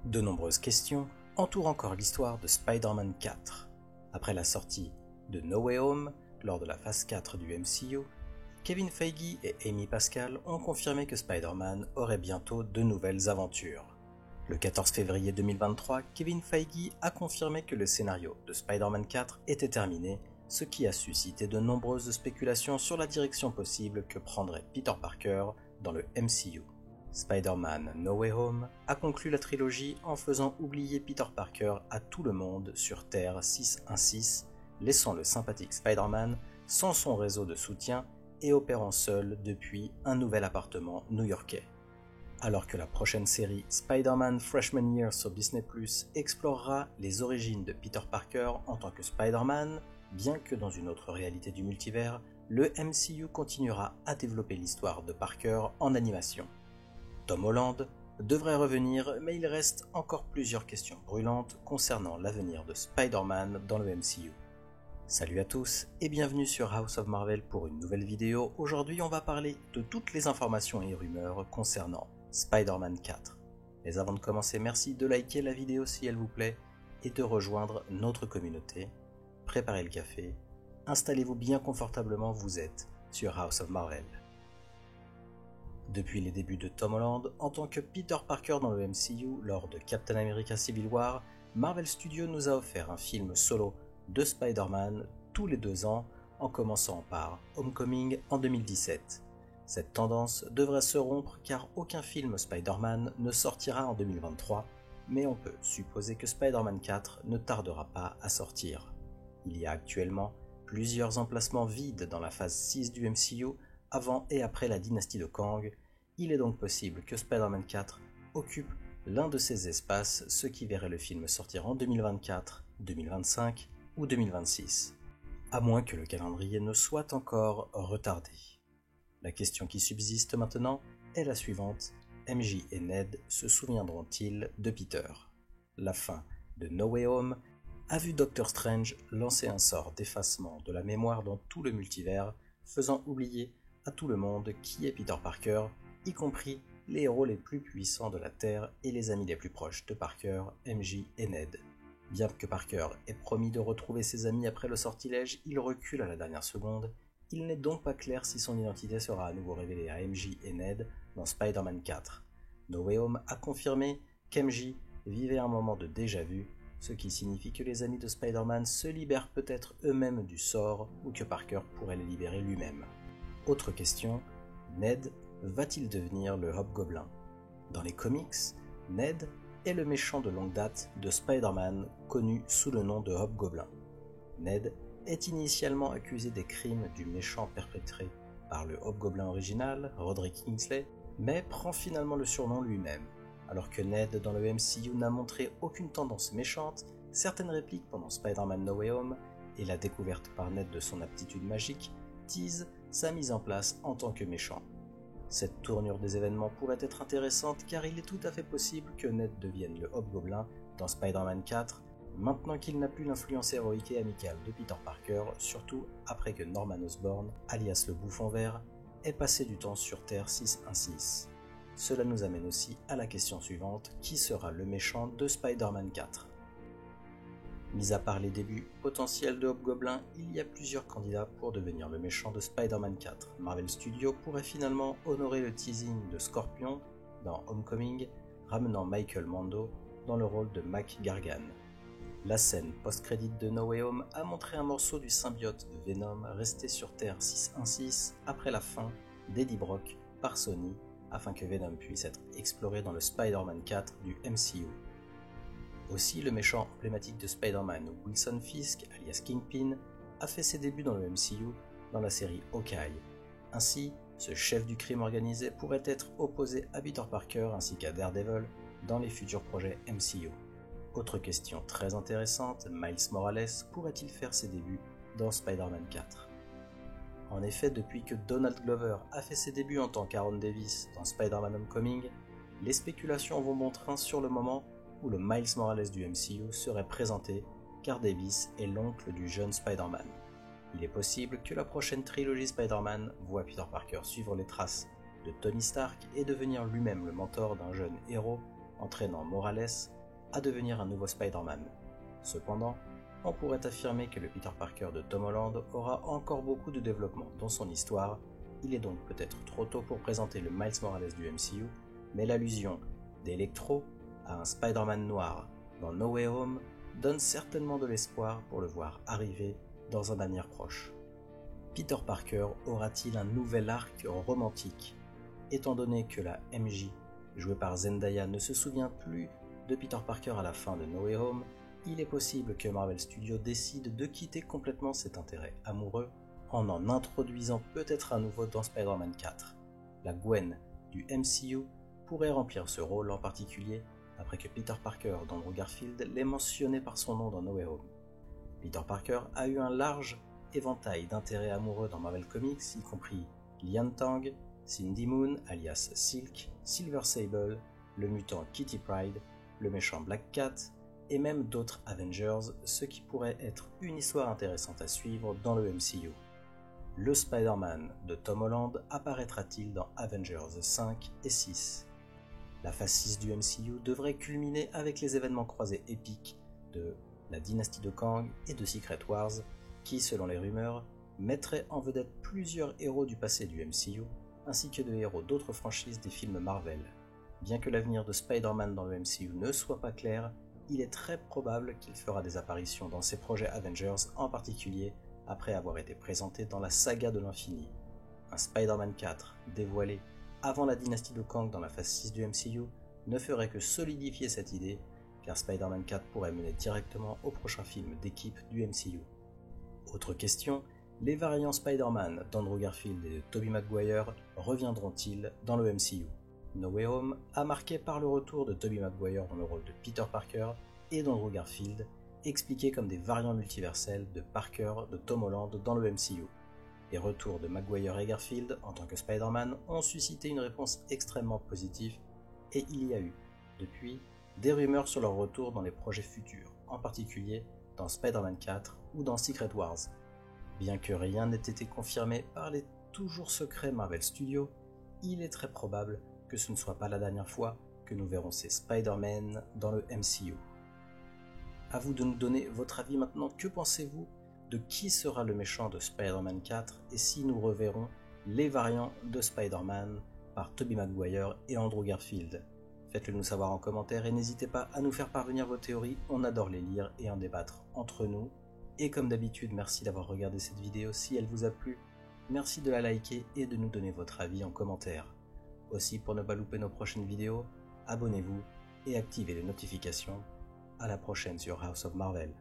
De nombreuses questions entourent encore l'histoire de Spider-Man 4. Après la sortie de No Way Home, lors de la phase 4 du MCU, Kevin Feige et Amy Pascal ont confirmé que Spider-Man aurait bientôt de nouvelles aventures. Le 14 février 2023, Kevin Feige a confirmé que le scénario de Spider-Man 4 était terminé, ce qui a suscité de nombreuses spéculations sur la direction possible que prendrait Peter Parker dans le MCU. Spider-Man No Way Home a conclu la trilogie en faisant oublier Peter Parker à tout le monde sur Terre 616, laissant le sympathique Spider-Man sans son réseau de soutien et opérant seul depuis un nouvel appartement new-yorkais. Alors que la prochaine série Spider-Man Freshman Year sur Disney+, explorera les origines de Peter Parker en tant que Spider-Man, bien que dans une autre réalité du multivers, le MCU continuera à développer l'histoire de Parker en animation. Tom Holland devrait revenir, mais il reste encore plusieurs questions brûlantes concernant l'avenir de Spider-Man dans le MCU. Salut à tous et bienvenue sur House of Marvel pour une nouvelle vidéo. Aujourd'hui on va parler de toutes les informations et rumeurs concernant Spider-Man 4. Mais avant de commencer, merci de liker la vidéo si elle vous plaît et de rejoindre notre communauté. Préparez le café, installez-vous bien confortablement, vous êtes sur House of Marvel. Depuis les débuts de Tom Holland en tant que Peter Parker dans le MCU lors de Captain America Civil War, Marvel Studios nous a offert un film solo de Spider-Man tous les 2 ans, en commençant par Homecoming en 2017. Cette tendance devrait se rompre car aucun film Spider-Man ne sortira en 2023, mais on peut supposer que Spider-Man 4 ne tardera pas à sortir. Il y a actuellement plusieurs emplacements vides dans la phase 6 du MCU avant et après la dynastie de Kang. Il est donc possible que Spider-Man 4 occupe l'un de ces espaces, ce qui verrait le film sortir en 2024, 2025 ou 2026, à moins que le calendrier ne soit encore retardé. La question qui subsiste maintenant est la suivante: MJ et Ned se souviendront-ils de Peter? La fin de No Way Home a vu Doctor Strange lancer un sort d'effacement de la mémoire dans tout le multivers, faisant oublier à tout le monde qui est Peter Parker, y compris les héros les plus puissants de la Terre et les amis les plus proches de Parker, MJ et Ned. Bien que Parker ait promis de retrouver ses amis après le sortilège, il recule à la dernière seconde. Il n'est donc pas clair si son identité sera à nouveau révélée à MJ et Ned dans Spider-Man 4. No Way Home a confirmé qu'MJ vivait un moment de déjà-vu, ce qui signifie que les amis de Spider-Man se libèrent peut-être eux-mêmes du sort ou que Parker pourrait les libérer lui-même. Autre question, Ned va-t-il devenir le Hobgoblin? Dans les comics, Ned est le méchant de longue date de Spider-Man, connu sous le nom de Hobgoblin. Ned est initialement accusé des crimes du méchant perpétré par le Hobgoblin original, Roderick Kingsley, mais prend finalement le surnom lui-même. Alors que Ned dans le MCU n'a montré aucune tendance méchante, certaines répliques pendant Spider-Man No Way Home et la découverte par Ned de son aptitude magique teasent sa mise en place en tant que méchant. Cette tournure des événements pourrait être intéressante car il est tout à fait possible que Ned devienne le Hobgoblin dans Spider-Man 4, maintenant qu'il n'a plus l'influence héroïque et amicale de Peter Parker, surtout après que Norman Osborn, alias le Bouffon Vert, ait passé du temps sur Terre 616. Cela nous amène aussi à la question suivante: qui sera le méchant de Spider-Man 4? Mis à part les débuts potentiels de Hobgoblin, il y a plusieurs candidats pour devenir le méchant de Spider-Man 4. Marvel Studios pourrait finalement honorer le teasing de Scorpion dans Homecoming, ramenant Michael Mando dans le rôle de Mac Gargan. La scène post-crédit de No Way Home a montré un morceau du symbiote de Venom resté sur Terre 616 après la fin d'Eddie Brock par Sony, afin que Venom puisse être exploré dans le Spider-Man 4 du MCU. Aussi, le méchant emblématique de Spider-Man, Wilson Fisk, alias Kingpin, a fait ses débuts dans le MCU dans la série Hawkeye. Ainsi, ce chef du crime organisé pourrait être opposé à Peter Parker ainsi qu'à Daredevil dans les futurs projets MCU. Autre question très intéressante, Miles Morales pourrait-il faire ses débuts dans Spider-Man 4? En effet, depuis que Donald Glover a fait ses débuts en tant qu'Aaron Davis dans Spider-Man Homecoming, les spéculations vont bon train sur le moment où le Miles Morales du MCU serait présenté, car Davis est l'oncle du jeune Spider-Man. Il est possible que la prochaine trilogie Spider-Man voit Peter Parker suivre les traces de Tony Stark et devenir lui-même le mentor d'un jeune héros entraînant Morales à devenir un nouveau Spider-Man. Cependant, on pourrait affirmer que le Peter Parker de Tom Holland aura encore beaucoup de développement dans son histoire. Il est donc peut-être trop tôt pour présenter le Miles Morales du MCU, mais l'allusion d'Electro à un Spider-Man noir dans No Way Home donne certainement de l'espoir pour le voir arriver dans un avenir proche. Peter Parker aura-t-il un nouvel arc romantique? Étant donné que la MJ, jouée par Zendaya, ne se souvient plus de Peter Parker à la fin de No Way Home, il est possible que Marvel Studios décide de quitter complètement cet intérêt amoureux en introduisant peut-être à nouveau dans Spider-Man 4. La Gwen du MCU pourrait remplir ce rôle en particulier après que Peter Parker d'Andrew Garfield l'ait mentionné par son nom dans No Way Home. Peter Parker a eu un large éventail d'intérêts amoureux dans Marvel Comics, y compris Lian Tang, Cindy Moon alias Silk, Silver Sable, le mutant Kitty Pryde, le méchant Black Cat, et même d'autres Avengers, ce qui pourrait être une histoire intéressante à suivre dans le MCU. Le Spider-Man de Tom Holland apparaîtra-t-il dans Avengers 5 et 6 ? La phase 6 du MCU devrait culminer avec les événements croisés épiques de la dynastie de Kang et de Secret Wars, qui, selon les rumeurs, mettraient en vedette plusieurs héros du passé du MCU, ainsi que de héros d'autres franchises des films Marvel. Bien que l'avenir de Spider-Man dans le MCU ne soit pas clair, il est très probable qu'il fera des apparitions dans ses projets Avengers, en particulier après avoir été présenté dans la saga de l'infini. Un Spider-Man 4 dévoilé avant la dynastie de Kang dans la phase 6 du MCU ne ferait que solidifier cette idée, car Spider-Man 4 pourrait mener directement au prochain film d'équipe du MCU. Autre question, les variants Spider-Man d'Andrew Garfield et de Tobey Maguire reviendront-ils dans le MCU ? No Way Home a marqué par le retour de Tobey Maguire dans le rôle de Peter Parker et d'Andrew Garfield, expliqués comme des variants multiversels de Parker de Tom Holland dans le MCU. Les retours de Maguire et Garfield en tant que Spider-Man ont suscité une réponse extrêmement positive, et il y a eu, depuis, des rumeurs sur leur retour dans les projets futurs, en particulier dans Spider-Man 4 ou dans Secret Wars. Bien que rien n'ait été confirmé par les toujours secrets Marvel Studios, il est très probable que ce ne soit pas la dernière fois que nous verrons ces Spider-Man dans le MCU. À vous de nous donner votre avis maintenant. Que pensez-vous de qui sera le méchant de Spider-Man 4 et si nous reverrons les variants de Spider-Man par Tobey Maguire et Andrew Garfield? Faites-le nous savoir en commentaire et n'hésitez pas à nous faire parvenir vos théories, on adore les lire et en débattre entre nous. Et comme d'habitude, merci d'avoir regardé cette vidéo. Si elle vous a plu, merci de la liker et de nous donner votre avis en commentaire. Aussi, pour ne pas louper nos prochaines vidéos, abonnez-vous et activez les notifications. À la prochaine sur House of Marvel.